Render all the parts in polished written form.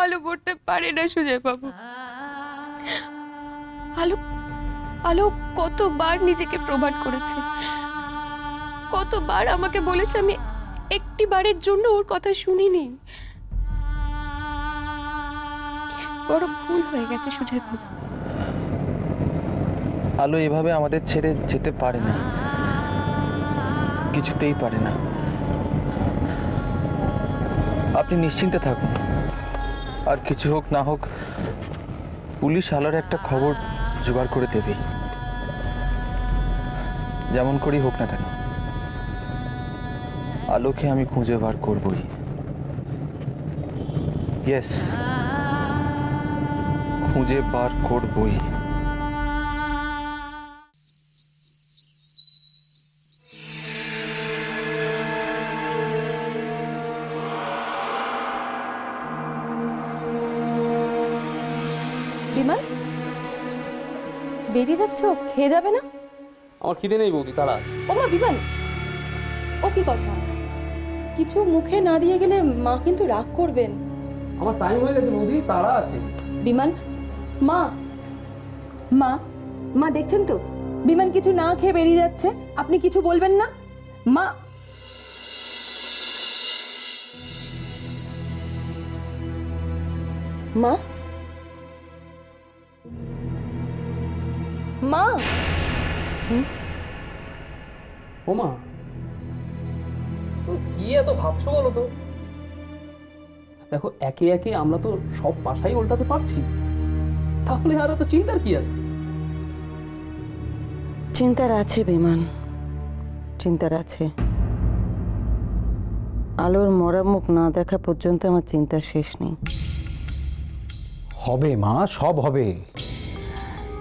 আলো পড়তে পারে না সুজয় বাবু। আলো আলো কতবার নিজেকে প্রমাণ করেছে, কতবার আমাকে বলেছে, আমি একটি বারের জন্য ওর কথা শুনিনি। বড় ভুল হয়ে গেছে সুজয় বাবু। আলো এভাবে আমাদের ছেড়ে যেতে পারে না, কিছুতেই পারে না। আপনি নিশ্চিন্তে থাকুন, আর কিছু হোক না হোক পুলিশ আলোর একটা খবর জোগাড় করে দেবে, যেমন করেই হোক না কেন। আলোকে আমি খুঁজে বার করবই। ইয়েস, খুঁজে বার করবই। বিমান, বেরিয়ে যাচ্ছ, খেয়ে যাবে না? আমার খিদে নেই বৌদি, তারা। ও মা, বিমান, ও কি কথা? কিছু মুখে না দিয়ে গেলে মা কিন্তু রাগ করবেন। আমার টাইম হয়ে গেছে বৌদি, তারা আছে। বিমান, মা মা মা দেখছেন তো বিমান কিছু না খেয়ে বেরিয়ে যাচ্ছে, আপনি কিছু বলবেন না? মা, মা, মা। ও মা, কি এত ভাবছো বলো তো? দেখো, একে একে আমরা তো সব পাশাই উল্টাতে পারছি, তাহলে আরো তো চিন্তার কি আছে? চিন্তার আছে বিমান, চিন্তার আছে। আলোর মরা মুখ না দেখা পর্যন্ত আমার চিন্তা শেষ নেই। হবে মা, সব হবে।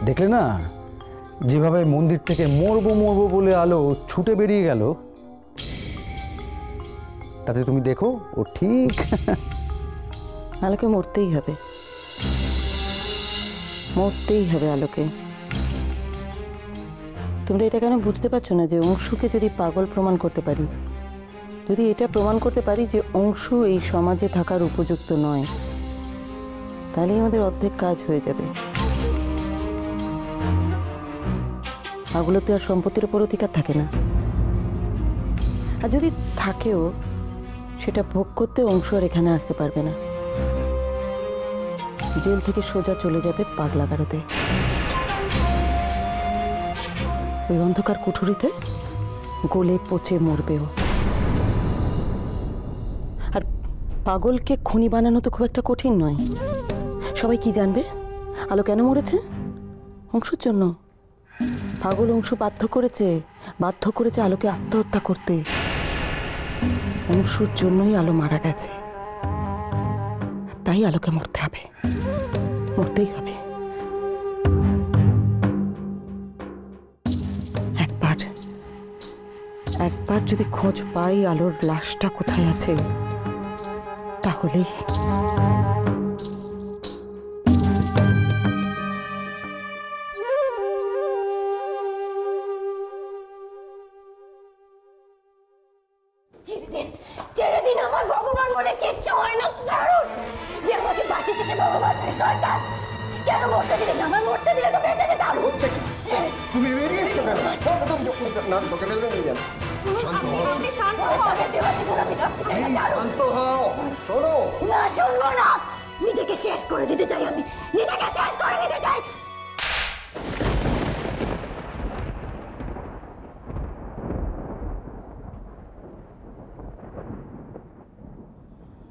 দেখলে না যেভাবে মন্দির থেকে মরবো মরবো বলে আলো ছুটে বেরিয়ে গেল, তাতে তুমি দেখো ও ঠিক। আলোকে মরতেই হবে, মরতেই হবে আলোকে। তোমরা এটা কেন বুঝতে পারছো না যে অংশুকে যদি পাগল প্রমাণ করতে পারি, যদি এটা প্রমাণ করতে পারি যে অংশু এই সমাজে থাকার উপযুক্ত নয়, তাহলেই আমাদের অর্ধেক কাজ হয়ে যাবে। পাগলতে আর সম্পত্তির উপর অধিকার থাকে না, আর যদি থাকেও সেটা ভোগ করতে অংশু আর এখানে আসতে পারবে না। জেল থেকে সোজা চলে যাবে পাগলাগারোতে, ওই অন্ধকার কুঠুরিতে গলে পচে মরবেও। আর পাগলকে খুনি বানানো তো খুব একটা কঠিন নয়। সবাই কি জানবে আলো কেন মরেছে? অংশুর জন্য। পাগল অংশু বাধ্য করেছে আলোকে আত্মহত্যা করতে। অংশুর জন্যই আলো মারা গেছে, তাই আলোকে মরতে হবে, মরতেই হবে। একবার যদি খোঁজ পাই আলোর লাশটা কোথায় আছে, তাহলেই ছেড়ে দিন আমার ভগবান বলে কিচ্ছু হয় না। ছাড়ুন, যে আমাকে বাঁচিয়েছে ভগবান শয়তান, কেন মরতে দিলেন? আমার মরতে দিলে তো বেঁচে যেতাম। হচ্ছে কি তুমি বেরিয়ে এসছো কেন? না সকালে নিয়ে যান। শান্ত হও, শোনো। না শুনবো না, নিজেকে শেষ করে দিতে চাই, আমি নিজেকে শেষ করে দিতে চাই।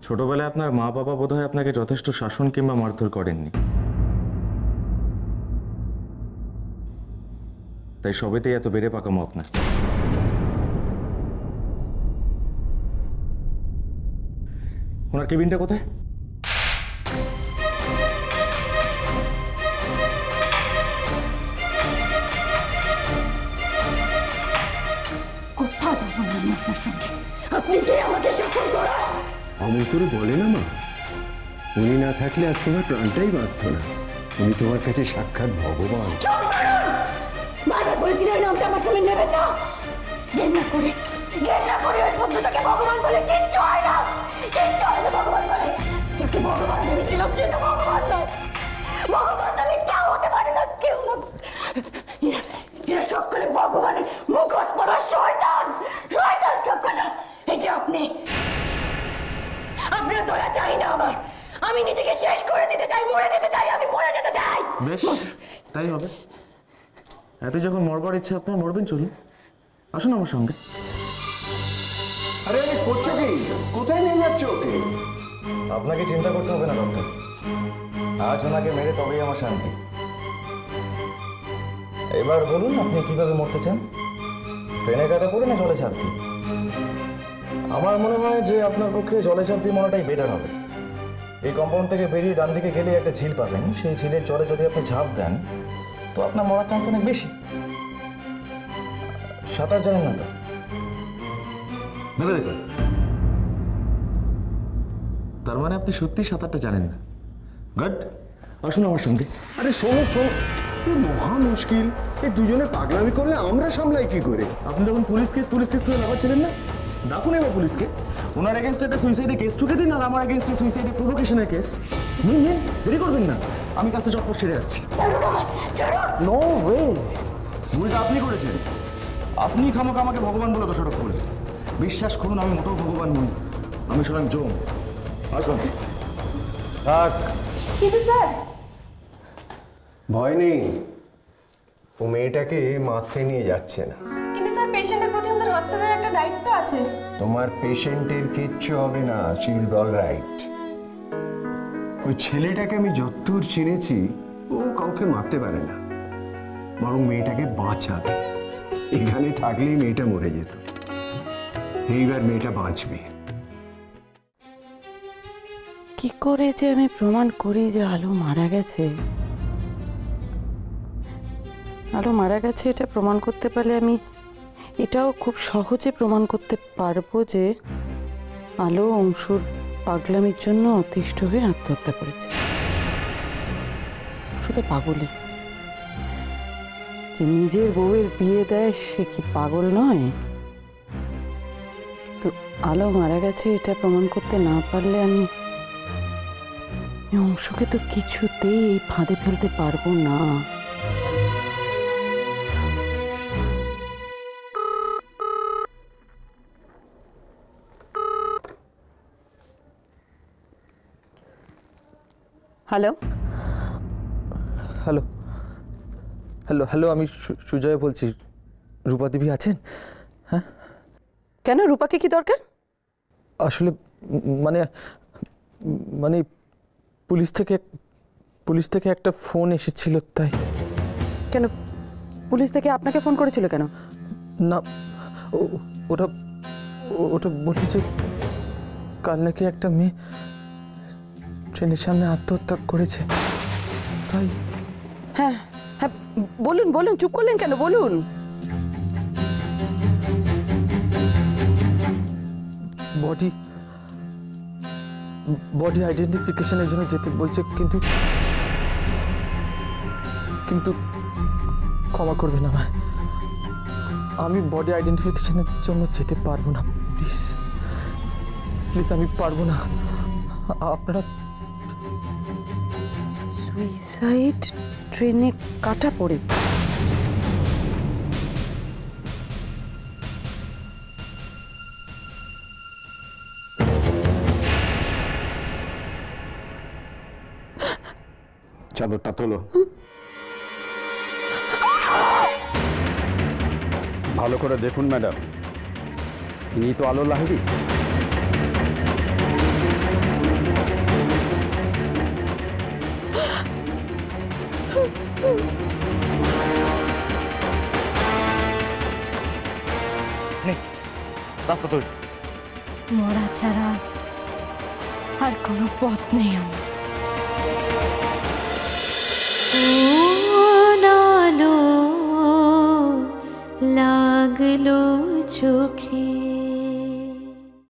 ছোটবেলায় আপনার মা বাবা বোধহয় আপনাকে যথেষ্ট শাসন কিংবা মারধর করেননি, তাই সবেতেই এত বেড়ে পাকামো আপনার। ওনার কেবিনটা কোথায়? কোথাও যাবো না আমি আপনার সঙ্গে। আপনি কে আমাকে শাসন করার? অমন করে বলে না মা, উনি না থাকলে আজ তোমার প্রাণটাই বাঁচত না। উনি তোমার কাছে সাক্ষাৎ ভগবান। বারবার বলেছিলেন নামটা আমার সামনে নেবেন না। ঘেন্না করে ওই শব্দটাকে ভগবান বলে কিচ্ছু হয় না, কিচ্ছু হয় না ভগবান বলে। যাকে ভগবান ভেবেছিলাম এরা সকলে ভগবানের মুখোশ পরা শয়তান, শয়তান সবকটা। এই যে আপনিও দয়া চাই না আমার। আমি নিজেকে শেষ করে দিতে চাই, মরে যেতে চাই, আমি মরে যেতে চাই। বেশ, তাই হবে। এত যখন মরবার ইচ্ছে আপনার, মরবেন, চলুন আসুন আমার সঙ্গে। আরে করছো কি? কোথায় নিয়ে যাচ্ছ ওকে? আপনাকে চিন্তা করতে হবে না ডক্টর, আজ ওনাকে মেরে তবেই আমার শান্তি। এবার বলুন আপনি কিভাবে মরতে চান? ট্রেনে কাটা পড়ে না জলে ঝাঁপ দিয়ে? আমার মনে হয় যে আপনার পক্ষে জলে ঝাঁপ দিয়ে মরাটাই বেটার হবে। এই কম্পাউন্ড থেকে বেরিয়ে ডান দিকে গেলে একটা ঝিল পাবেন, সেই ঝিলের জলে যদি আপনি ঝাঁপ দেন তো আপনার মরার চান্স অনেক বেশি। সাঁতার জানেন না তো? ভেবে দেখুন, তার মানে আপনি সত্যি সাঁতারটা জানেন না। গুড, আসুন আমার সঙ্গে। আরে শোনো, এই মহা মুশকিল। এই দুজনে পাগলামি করলে আমরা সামলাই কি করে? আপনি যখন পুলিশ কেস করে লাগাচ্ছিলেন না, ডাকুন এবার পুলিশকে। ওনার এগেনস্টে একটা সুইসাইডের কেস ঠুকে দিন, আর আমার এগেনস্টে সুইসাইডের প্রভোকেশনের কেস। নিন, দেরি করবেন না, আমি কাজটা চটপট সেরে আসছি। নো ওয়ে, ভুলটা আপনি করেছেন। আপনি খামোখা আমাকে ভগবান বলে দোষারোপ করলেন। বিশ্বাস করুন, আমি মোটেও ভগবান নই, আমি স্বয়ং জম। আসুন। থাক। কিন্তু স্যার, ভয় নেই, ও মেয়েটাকে মারতে নিয়ে যাচ্ছে না। কিন্তু স্যার পেশেন্টের প্রতি আমাদের হসপিটালের একটা দায়িত্ব আছে। তোমার পেশেন্টের কিচ্ছু হবে না, she will be all right. ওই ছেলেটাকে আমি যতদূর চিনেছি, ও কাউকে মারতে পারে না, বরং মেয়েটাকে বাঁচাবে। এখানে থাকলেই মেয়েটা মরে যেত, এইবার মেয়েটা বাঁচবে। কি করে যে আমি প্রমাণ করি যে আলো মারা গেছে? আলো মারা গেছে এটা প্রমাণ করতে পারলে আমি এটাও খুব সহজে প্রমাণ করতে পারবো যে আলো অংশুর পাগলামির জন্য অতিষ্ঠ হয়ে আত্মহত্যা করেছে। শুধু পাগলই যে নিজের বউয়ের বিয়ে দেয়, সে কি পাগল নয়? তো আলো মারা গেছে এটা প্রমাণ করতে না পারলে আমি অংশকে তো কিছুতেই এই ফাঁদে ফেলতে পারবো না। হ্যালো হ্যালো হ্যালো হ্যালো আমি সুজয় বলছি। রূপা দেবী আছেন? হ্যাঁ, কেন? রূপাকে কি দরকার? আসলে মানে মানে পুলিশ থেকে একটা ফোন এসেছিল, তাই। কেন পুলিশ থেকে আপনাকে ফোন করেছিল কেন? না, ওটা বলল যে কাল নাকি একটা মেয়ে ট্রেনের সামনে আত্মহত্যা করেছে, তাই। হ্যাঁ হ্যাঁ, বলুন বলুন, চুপ করলেন কেন? বলুন। বডি আইডেন্টিফিকেশনের জন্য যেতে বলছে, কিন্তু ক্ষমা করবেন আমায়, আমি বডি আইডেন্টিফিকেশনের জন্য যেতে পারবো না। প্লিজ আমি পারবো না। আপনারা সুইসাইড ট্রেনে কাটা পড়ে? চাদরটা তোলো, ভালো করে দেখুন ম্যাডাম, ইনি তো আলো লাহিড়ী। রাস্তা তৈরি। মরা ছাড়া আর কোনো পথ নেই আমার। নালো লাগলো চোখে।